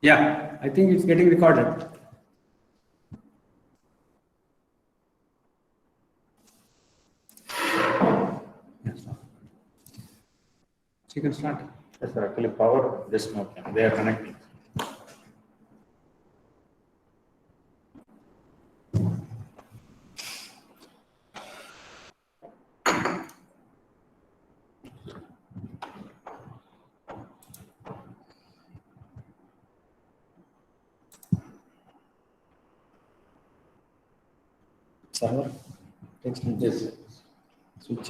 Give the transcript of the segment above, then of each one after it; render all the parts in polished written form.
Yeah, I think it's getting recorded. Yes, you can start. Yes, sir. Actually, power just not came. They are connecting. Server. Text Yes. switch.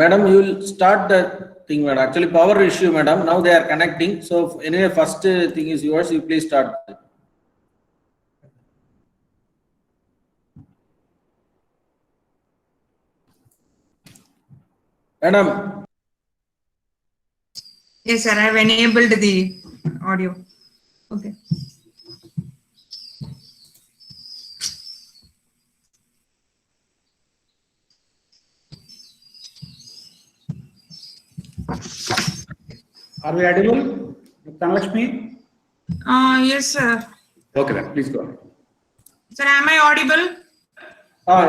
Madam, you will start the thing, madam. Actually, power issue, madam. Now they are connecting. So anyway, first thing is yours. You please start. Madam. Yes, sir. I have enabled the audio. Okay. Are we audible? Dhanalakshmi? Yes, sir. Okay, then please go ahead. Sir, am I audible?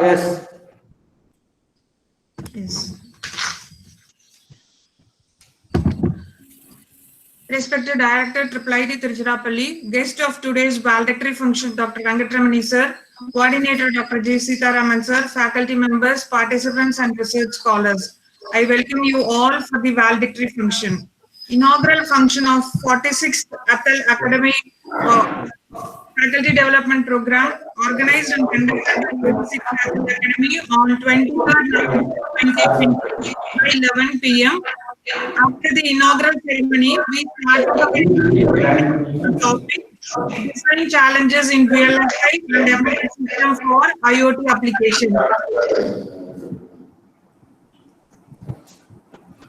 Yes. Yes. Respected Director, IIIT Tiruchirappalli, guest of today's valedictory function, Dr. Venkatramani sir, Coordinator Dr. J. Sitaraman sir, faculty members, participants and research scholars. I welcome you all for the valedictory function. Inaugural function of 46th Atal Academy Faculty Development Program organized and conducted by 46th Atal Academy on 23rd November 2020 by 11 p.m. After the inaugural ceremony, we started the topic design challenges in real life and embedded system for IoT applications.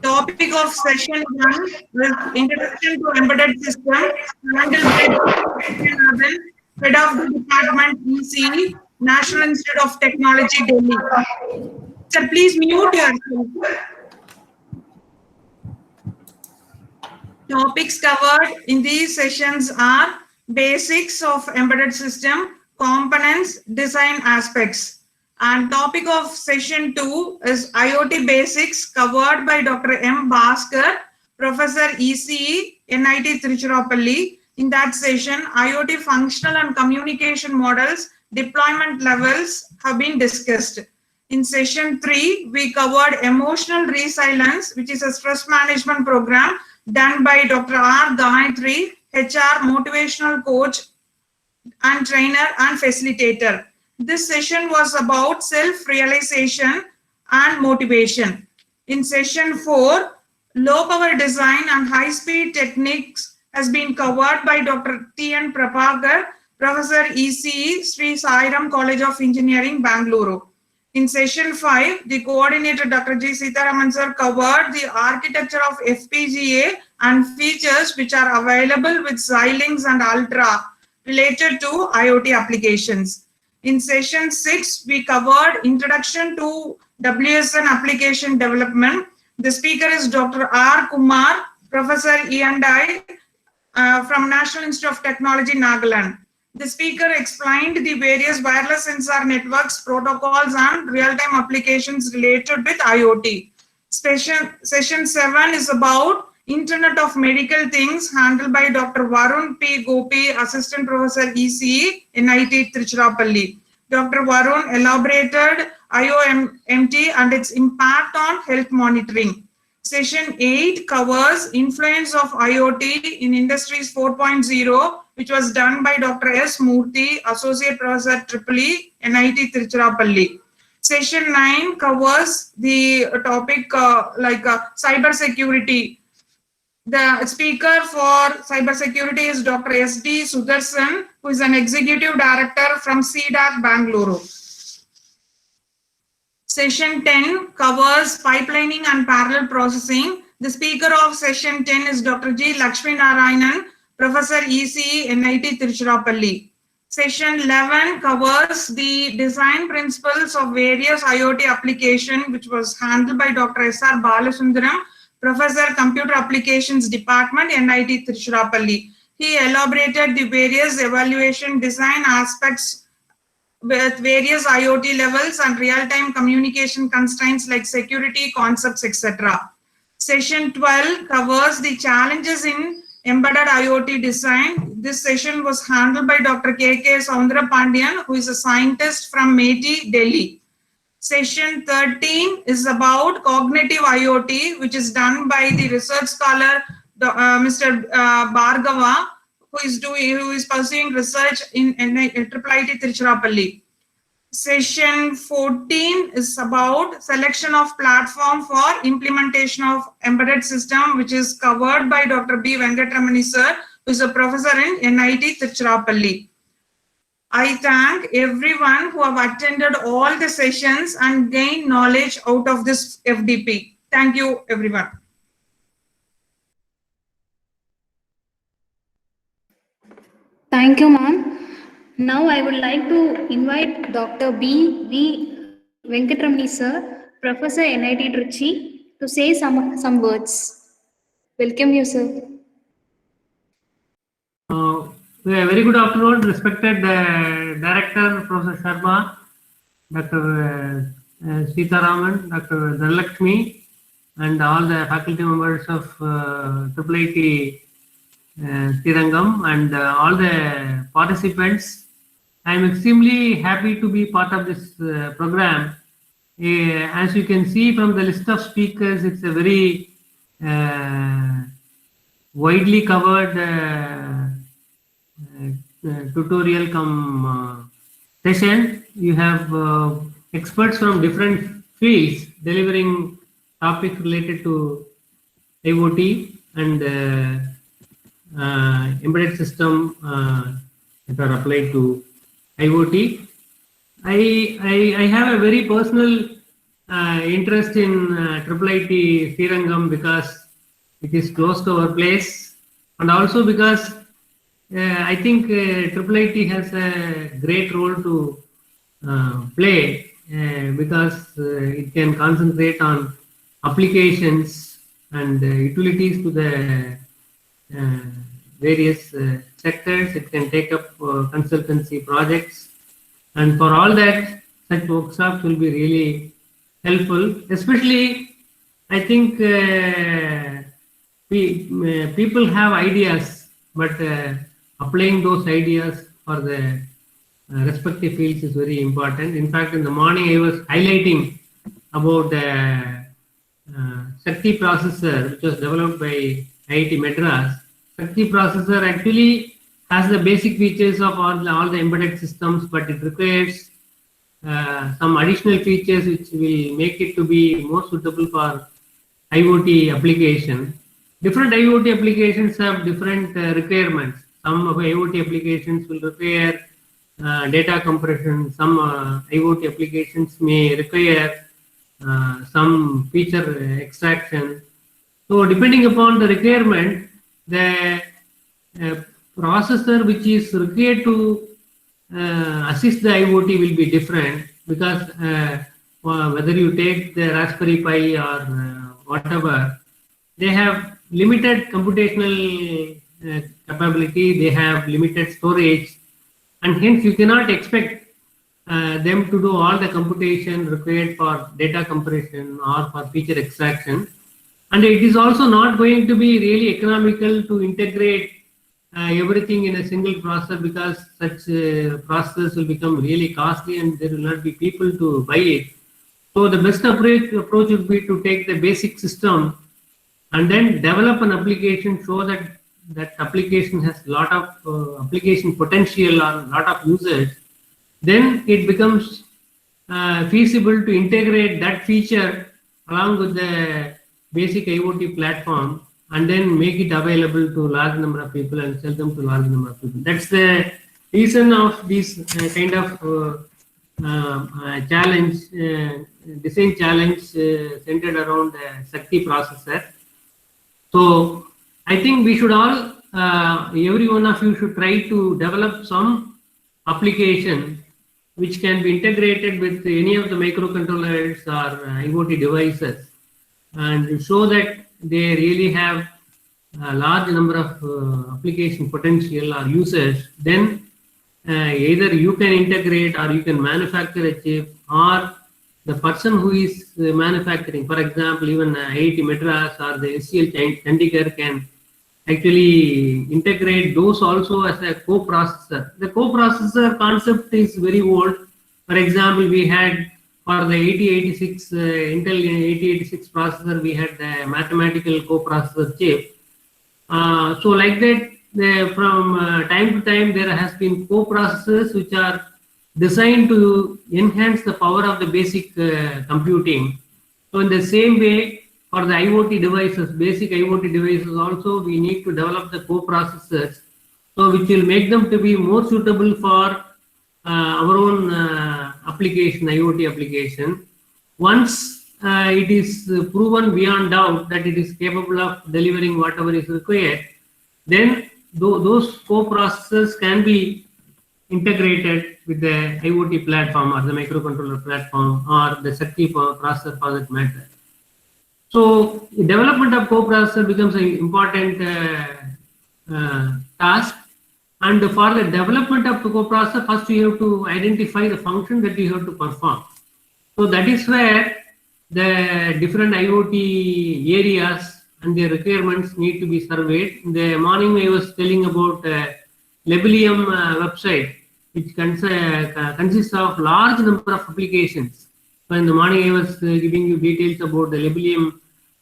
Topic of session 1 is Introduction to Embedded System, handled by Dr. Head of the Department ECE, National Institute of Technology, Delhi. Sir, please mute yourself. Topics covered in these sessions are basics of embedded system, components, design aspects. And topic of session 2 is IoT basics covered by Dr. M. Bhaskar, Professor ECE, NIT Tiruchirappalli. In that session, IoT functional and communication models, deployment levels have been discussed. In session 3, we covered emotional resilience, which is a stress management program done by Dr. R. Gayatri, HR motivational coach and trainer and facilitator. This session was about self-realization and motivation. In session 4, low power design and high-speed techniques has been covered by Dr. T.N. Prabhakar, Professor ECE, Sri Sairam College of Engineering, Bangalore. In session 5, the coordinator Dr. J. Sitaraman sir covered the architecture of FPGA and features which are available with Xilinx and Ultra related to IoT applications. In session 6, we covered Introduction to WSN Application Development. The speaker is Dr. R. Kumar, Professor E&I from National Institute of Technology, Nagaland. The speaker explained the various wireless sensor networks, protocols, and real-time applications related with IoT. Session 7 is about Internet of Medical Things, handled by Dr. Varun P. Gopi, Assistant Professor ECE, NIT Tiruchirappalli. Dr. Varun elaborated IoMT and its impact on health monitoring. Session 8 covers influence of IoT in Industries 4.0, which was done by Dr. S. Murthy, Associate Professor EEE, NIT Tiruchirappalli. Session 9 covers the topic cyber security. The speaker for cybersecurity is Dr. S.D. Sudarshan, who is an executive director from CDAC, Bangalore. Session 10 covers pipelining and parallel processing. The speaker of session 10 is Dr. G. Lakshmi Narayanan, Professor EC, NIT Tiruchirappalli. Session 11 covers the design principles of various IoT application, which was handled by Dr. S.R. Balasundaram, Professor Computer Applications Department, NIT Tiruchirappalli. He elaborated the various evaluation design aspects with various IoT levels and real-time communication constraints like security concepts, etc. Session 12 covers the challenges in embedded IoT design. This session was handled by Dr. K.K. Soundrapandian, who is a scientist from METI, Delhi. Session 13 is about cognitive IoT, which is done by the research scholar, Mr. Bhargava, who is pursuing research in IIT Tiruchirappalli. Session 14 is about selection of platform for implementation of embedded system, which is covered by Dr. B. Venkatramani sir, who is a professor in NIT Tiruchirappalli. I thank everyone who have attended all the sessions and gained knowledge out of this FDP. Thank you, everyone. Thank you, ma'am. Now I would like to invite Dr. B. V. Venkatramani sir, Professor NIT Trichy, to say some words. Welcome you, sir. Very good afternoon, respected Director Professor Sharma, Dr. Sitaraman, Dr. Dhanlakshmi, and all the faculty members of IIT Srirangam and all the participants. I am extremely happy to be part of this program. As you can see from the list of speakers, it's a very widely covered tutorial come session. You have experts from different fields delivering topics related to IoT and embedded system that are applied to IoT. I have a very personal interest in IIT Srirangam because it is close to our place, and also because I think IIT has a great role to play because it can concentrate on applications and utilities to the various sectors. It can take up consultancy projects, and for all that, such workshops will be really helpful. Especially, I think people have ideas, but applying those ideas for the respective fields is very important. In fact, in the morning I was highlighting about the Shakti processor, which was developed by IIT Madras. Shakti processor actually has the basic features of all the embedded systems, but it requires some additional features which will make it to be more suitable for IoT application. Different IoT applications have different requirements. Some of IoT applications will require data compression. Some IoT applications may require some feature extraction. So depending upon the requirement, the processor which is required to assist the IoT will be different, because whether you take the Raspberry Pi or whatever, they have limited computational capability, they have limited storage, and hence you cannot expect them to do all the computation required for data compression or for feature extraction. And it is also not going to be really economical to integrate everything in a single processor, because such processors will become really costly and there will not be people to buy it. So the best approach would be to take the basic system and then develop an application so that that application has a lot of application potential or a lot of users. Then it becomes feasible to integrate that feature along with the basic IoT platform and then make it available to large number of people and sell them to large number of people. That's the reason of this kind of challenge, design challenge centered around the Shakti processor. So I think we should all every one of you should try to develop some application which can be integrated with any of the microcontrollers or IoT devices, and show that they really have a large number of application potential or users. Then either you can integrate or you can manufacture a chip, or the person who is manufacturing, for example, even IIT Madras or the SCL Chandigarh can actually integrate those also as a co-processor. The co-processor concept is very old. For example, we had for the 8086 Intel 8086 processor, we had the mathematical co-processor chip. So like that, from time to time, there has been co-processors which are designed to enhance the power of the basic computing. So in the same way, for the IoT devices, basic IoT devices also, we need to develop the co-processors, so which will make them to be more suitable for our own application, IoT application. Once it is proven beyond doubt that it is capable of delivering whatever is required, then those co-processors can be integrated with the IoT platform or the microcontroller platform or the Shakti processor for that matter. So the development of co-processor becomes an important task. And for the development of the coprocessor, first you have to identify the function that you have to perform. So that is where the different IoT areas and their requirements need to be surveyed. In the morning I was telling about Lebelium website, which consists of large number of applications. So in the morning I was giving you details about the Lebelium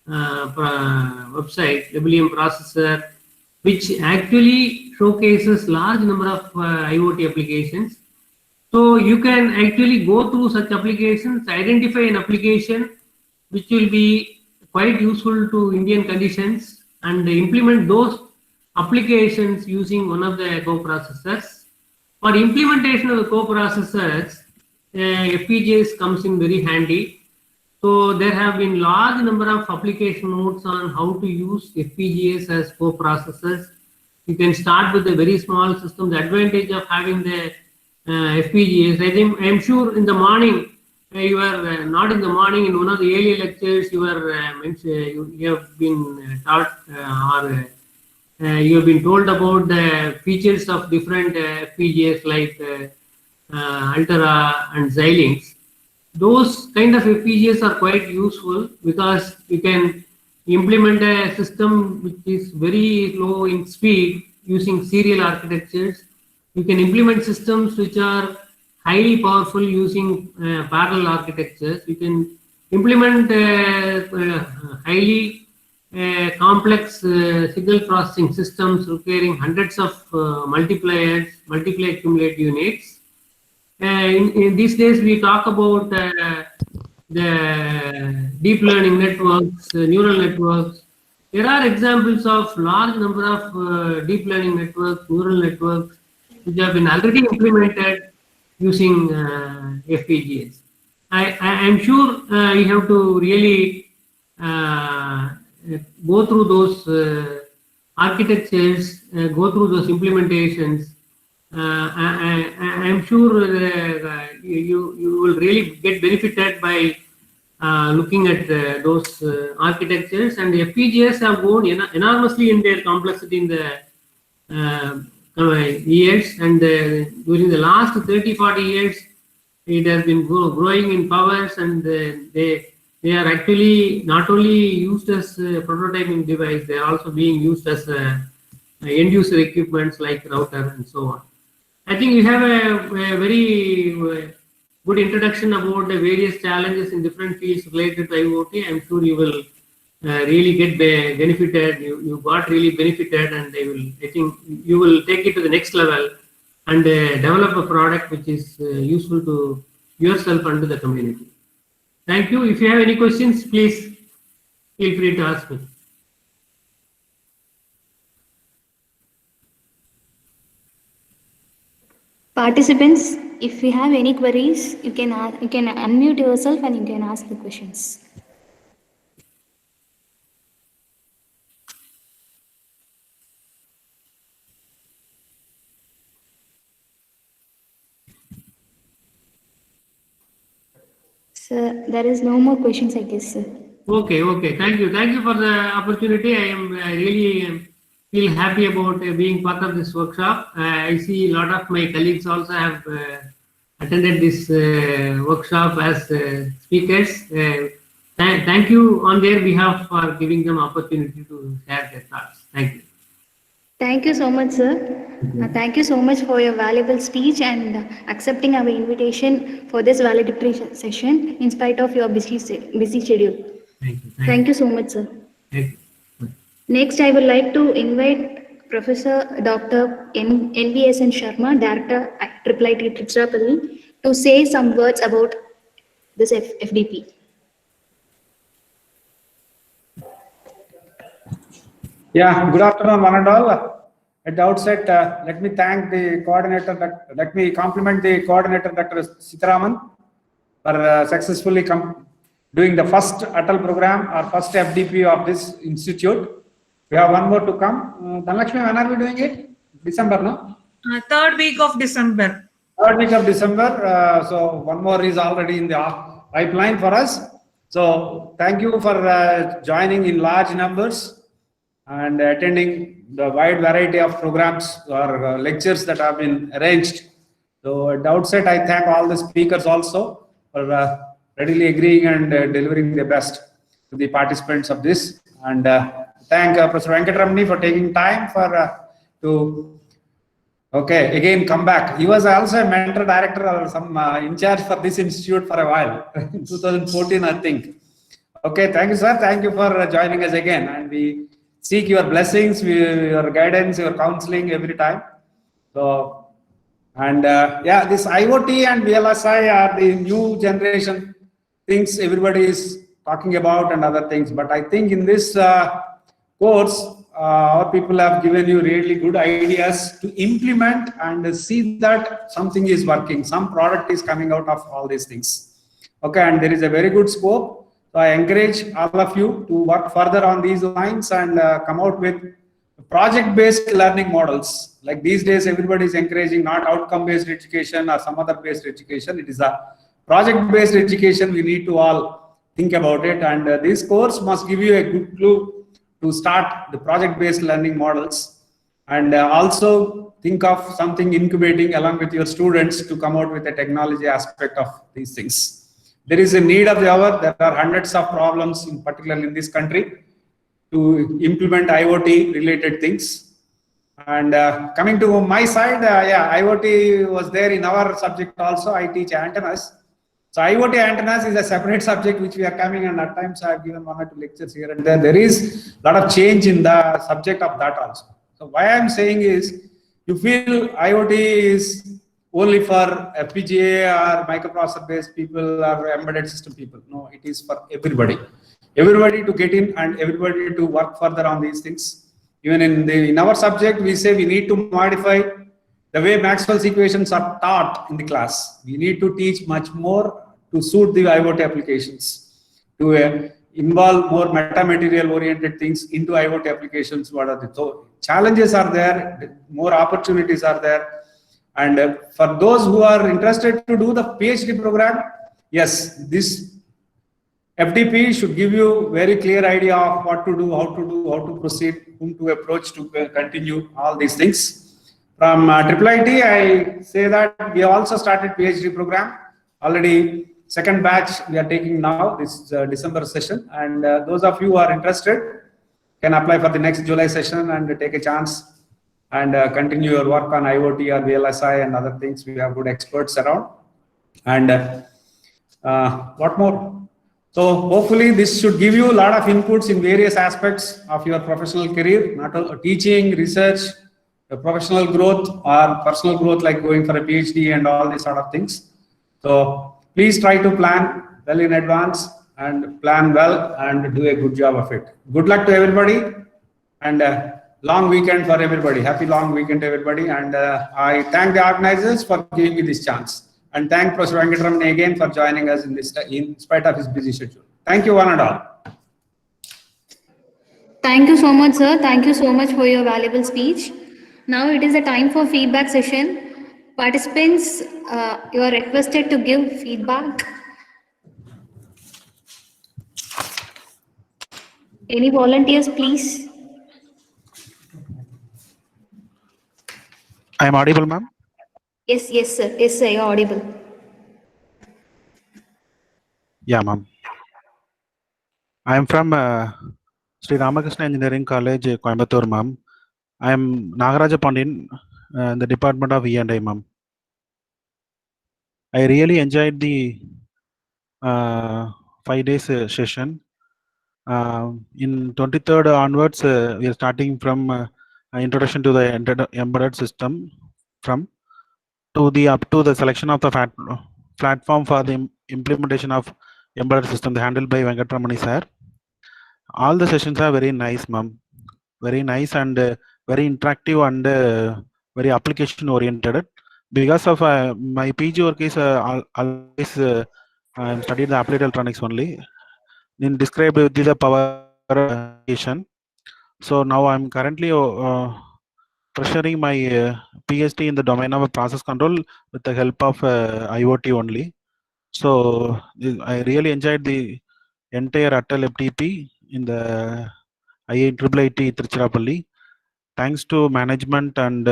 website, Lebelium processor, which actually showcases large number of IoT applications. So you can actually go through such applications, identify an application which will be quite useful to Indian conditions, and implement those applications using one of the co-processors. For implementation of the co-processors, FPGAs comes in very handy. So there have been large number of application notes on how to use FPGAs as co-processors. You can start with a very small system. The advantage of having the FPGAs, I am sure in the morning, you are not in the morning, in one of the earlier lectures, you were you have been taught or you have been told about the features of different FPGAs like Altera and Xilinx. Those kind of FPGAs are quite useful because you can implement a system which is very low in speed using serial architectures. You can implement systems which are highly powerful using parallel architectures. You can implement highly complex signal processing systems requiring hundreds of multipliers, multiply accumulate units. In these days, we talk about the deep learning networks, neural networks. There are examples of large number of deep learning networks, neural networks, which have been already implemented using FPGAs. I am sure you have to really go through those architectures, go through those implementations. I am sure you will really get benefited by looking at those architectures, and the FPGAs have grown enormously in their complexity in the years, and during the last 30-40 years it has been growing in powers, and they are actually not only used as a prototyping device, they are also being used as end user equipments like router and so on. I think you have a very good introduction about the various challenges in different fields related to IoT. I'm sure you will really get benefited. You got really benefited, and I think you will take it to the next level and develop a product which is useful to yourself and to the community. Thank you. If you have any questions, please feel free to ask me. Participants, if you have any queries, you can unmute yourself and you can ask the questions. Sir, there is no more questions, I guess, sir. Okay, okay. Thank you for the opportunity. I really feel happy about being part of this workshop. I see a lot of my colleagues also have attended this workshop as speakers. Thank you on their behalf for giving them opportunity to share their thoughts. Thank you. Thank you so much, sir. Thank you so much for your valuable speech and accepting our invitation for this valedictory session in spite of your busy schedule. Thank you. Thank you so much, sir. Thank you. Next, I would like to invite Professor Dr. NVSN Sharma, Director at IIT Tiruchirappalli, to say some words about this FDP. Yeah, good afternoon, one and all. At the outset, let me thank the coordinator, let me compliment the coordinator, Dr. Sitaraman, for successfully doing the first ATAL program or first FDP of this institute. We have one more to come. Dhanlakshmi, when are we doing it? December, no? 3rd week of December. 3rd week of December. So one more is already in the pipeline for us. So thank you for joining in large numbers and attending the wide variety of programs or lectures that have been arranged. So at the outset, I thank all the speakers also for readily agreeing and delivering the best to the participants of this. And thank Professor Venkatramani for taking time for to again come back. He was also a mentor director or some in charge for this institute for a while, in 2014, I think. Okay, thank you, sir. Thank you for joining us again. And we seek your blessings, your guidance, your counseling every time. So, and yeah, this IoT and VLSI are the new generation things everybody is talking about and other things. But I think in this course, our people have given you really good ideas to implement and see that something is working. Some product is coming out of all these things. Okay, and there is a very good scope. So I encourage all of you to work further on these lines and come out with project-based learning models. Like these days, everybody is encouraging not outcome-based education or some other based education. It is a project-based education. We need to all think about it. And this course must give you a good clue to start the project-based learning models. And also think of something incubating along with your students to come out with a technology aspect of these things. There is a need of the hour. There are hundreds of problems, in particular in this country, to implement IoT related things. And coming to my side, yeah, IoT was there in our subject also. I teach antennas. So IoT antennas is a separate subject which we are coming, and at times I have given 1 or 2 lectures here and there. There is a lot of change in the subject of that also. So why I am saying is, you feel IoT is only for FPGA or microprocessor based people or embedded system people. No, it is for everybody. Everybody to get in and everybody to work further on these things. Even in our subject, we say we need to modify the way Maxwell's equations are taught in the class. We need to teach much more to suit the IoT applications, to involve more metamaterial oriented things into IoT applications. What are the so challenges are there, more opportunities are there. And for those who are interested to do the PhD program, yes, this FDP should give you very clear idea of what to do, how to proceed, whom to approach to continue all these things. From IIIT, I say that we have also started PhD program. Already second batch we are taking now, this December session. And those of you who are interested can apply for the next July session and take a chance and continue your work on IoT or VLSI and other things. We have good experts around. And what more? So hopefully this should give you a lot of inputs in various aspects of your professional career, not only teaching, research, professional growth or personal growth, like going for a PhD and all these sort of things. So please try to plan well in advance and plan well and do a good job of it. Good luck to everybody and long weekend for everybody. Happy long weekend to everybody. And I thank the organizers for giving me this chance. And thank Professor Venkatramani again for joining us in this, in spite of his busy schedule. Thank you one and all. Thank you so much, sir. Thank you so much for your valuable speech. Now it is a time for feedback session. Participants, you are requested to give feedback Any volunteers, please? I am audible, ma'am? Yes, yes, sir. Yes, sir, you're audible. Yeah, ma'am. I am from Sri Ramakrishna Engineering College, Coimbatore, ma'am. I am Nagaraja Pandin, in the Department of E&I, ma'am. I really enjoyed the 5 days session. In 23rd onwards, we are starting from introduction to the embedded system from to the up to the selection of the platform for the implementation of embedded system handled by Venkatramani sir. All the sessions are very nice, ma'am. Very nice and very interactive and very application oriented. Because of my PG work is always I studied the applied electronics only. In described with the power application. So now I'm currently pursuing my PhD in the domain of process control with the help of IoT only. So I really enjoyed the entire Atal FTP in the IIIT Tiruchirappalli. Thanks to management and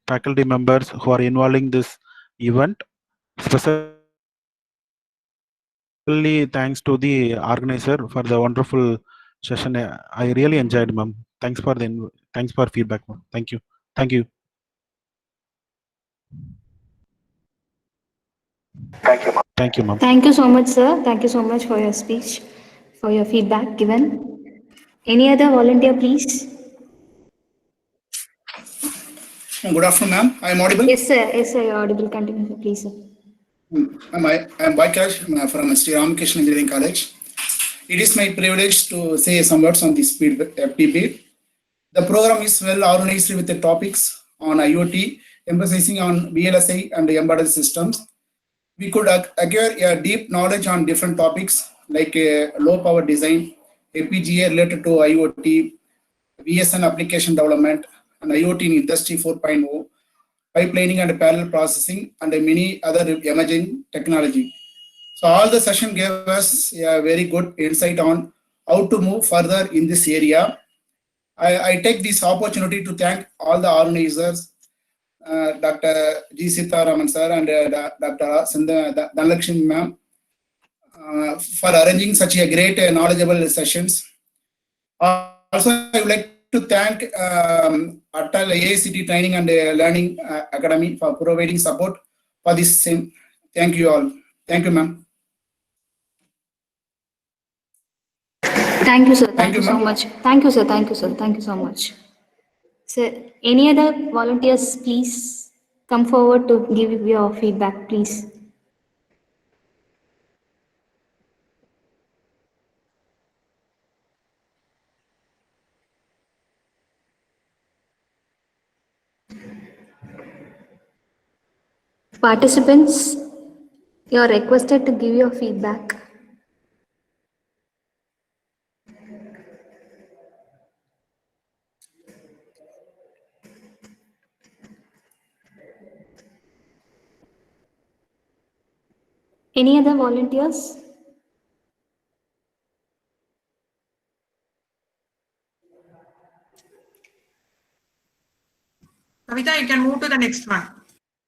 faculty members who are involving this event. Especially thanks to the organizer for the wonderful session. I really enjoyed, ma'am. Thanks for feedback, ma'am. Thank you. Thank you. Thank you, ma'am. Thank you so much, sir. Thank you so much for your speech, for your feedback given. Any other volunteer, please? Good afternoon, ma'am. I am audible. Yes, sir. Yes, sir. You're audible. Continue, sir. Please, sir. I am Vaikash from Sri Ramakrishna Engineering College. It is my privilege to say some words on this FTP. The program is well organized with the topics on IoT, emphasizing on VLSI and embedded systems. We could acquire a deep knowledge on different topics like low power design, FPGA related to IoT, VSN application development, and IoT in Industry 4.0, pipelining and parallel processing, and many other emerging technology. So all the session gave us a very good insight on how to move further in this area. I take this opportunity to thank all the organizers, Dr. G. Sitaraman sir and Dr. Dhanalakshmi ma'am, for arranging such a great knowledgeable sessions. Also, I would like to thank Atal AICT Training and Learning Academy for providing support for this same. Thank you all. Thank you, ma'am. Thank you, sir. Thank Thank you, you so ma'am. much. Thank you, sir. Thank you, sir. Thank you so much. Sir, any other volunteers, please come forward to give your feedback, please. Participants, you are requested to give your feedback. Any other volunteers? Kavita, you can move to the next one.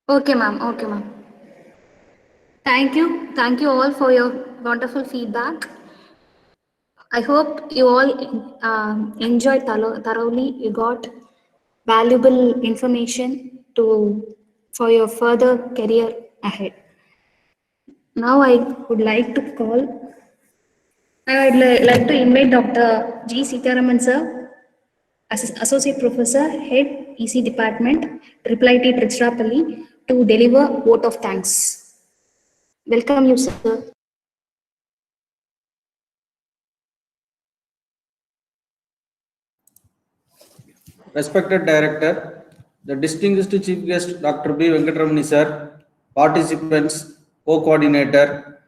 Okay, ma'am. Okay, ma'am. Thank you. Thank you all for your wonderful feedback. I hope you all enjoyed thoroughly. You got valuable information for your further career ahead. Now I would like to like to invite Dr. G. Sitaraman sir, Associate Professor, Head EC Department, IIIT Tiruchirappalli, to deliver vote of thanks. Welcome you, sir. Respected Director, the distinguished Chief Guest Dr. B. Venkatramani sir, participants, co-coordinator,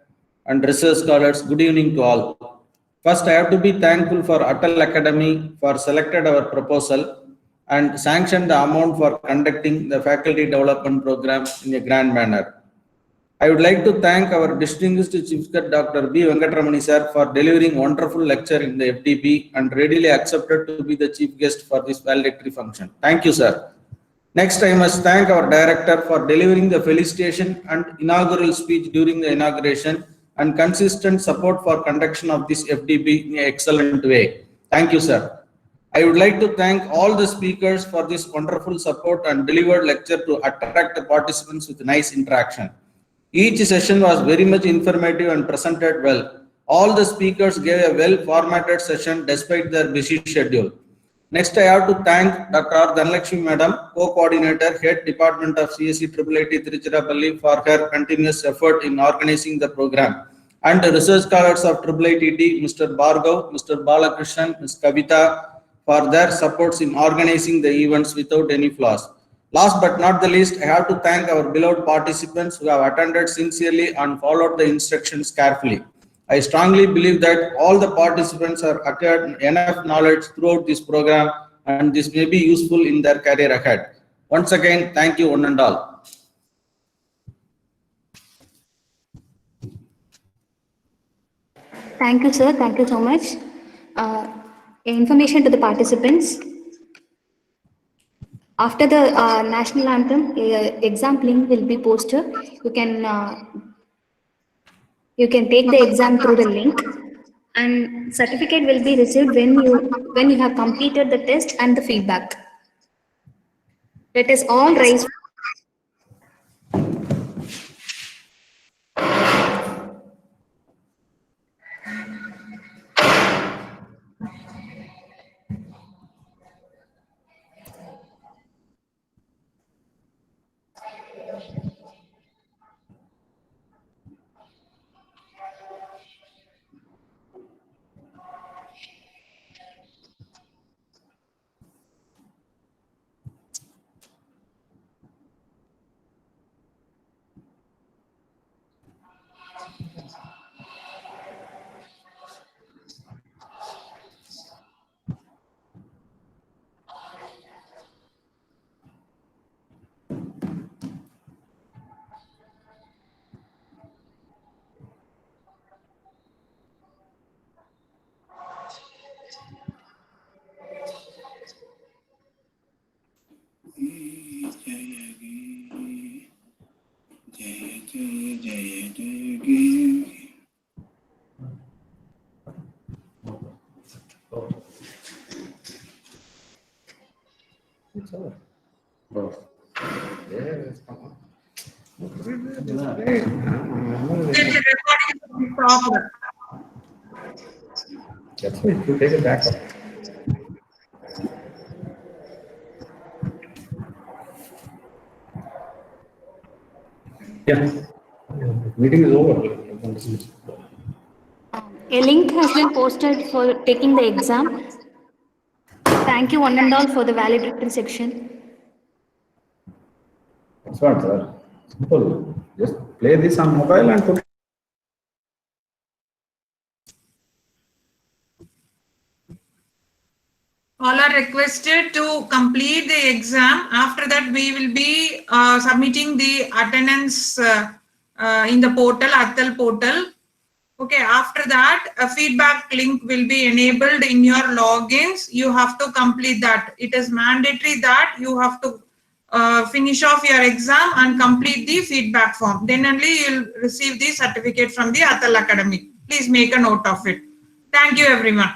and research scholars, good evening to all. First, I have to be thankful for Atal Academy for selected our proposal and sanctioned the amount for conducting the faculty development program in a grand manner. I would like to thank our distinguished Chief Guest Dr. B. Venkatramani sir for delivering wonderful lecture in the FDP and readily accepted to be the chief guest for this valedictory function. Thank you, sir. Next, I must thank our director for delivering the felicitation and inaugural speech during the inauguration and consistent support for conduction of this FDP in an excellent way. Thank you, sir. I would like to thank all the speakers for this wonderful support and delivered lecture to attract the participants with nice interaction. Each session was very much informative and presented well. All the speakers gave a well-formatted session despite their busy schedule. Next, I have to thank Dr. R. Dhanalakshmi Madam, Co-Coordinator, Head Department of CSE IIIT Tiruchirappalli for her continuous effort in organizing the program, and the research scholars of IIIT, Mr. Bhargav, Mr. Balakrishnan, Ms. Kavita, for their supports in organizing the events without any flaws. Last but not the least, I have to thank our beloved participants who have attended sincerely and followed the instructions carefully. I strongly believe that all the participants have acquired enough knowledge throughout this program, and this may be useful in their career ahead. Once again, thank you one and all. Thank you, sir. Thank you so much. Information to the participants. After the national anthem, exam link will be posted. You can take the exam through the link, and certificate will be received when you have completed the test and the feedback. Let us all rise. Proper. That's why you take it back up. Yeah. Meeting is over. A link has been posted for taking the exam. Thank you one and all for the valedictory section. That's what, sir. Simple. Just play this on mobile and put. All are requested to complete the exam. After that, we will be submitting the attendance in the portal, Attal portal. Okay, after that, a feedback link will be enabled in your logins. You have to complete that. It is mandatory that you have to finish off your exam and complete the feedback form. Then only you'll receive the certificate from the Attal Academy. Please make a note of it. Thank you, everyone.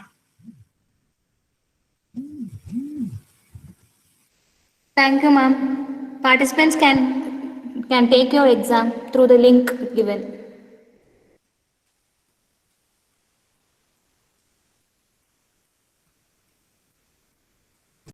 Thank you, ma'am. Participants can take your exam through the link given.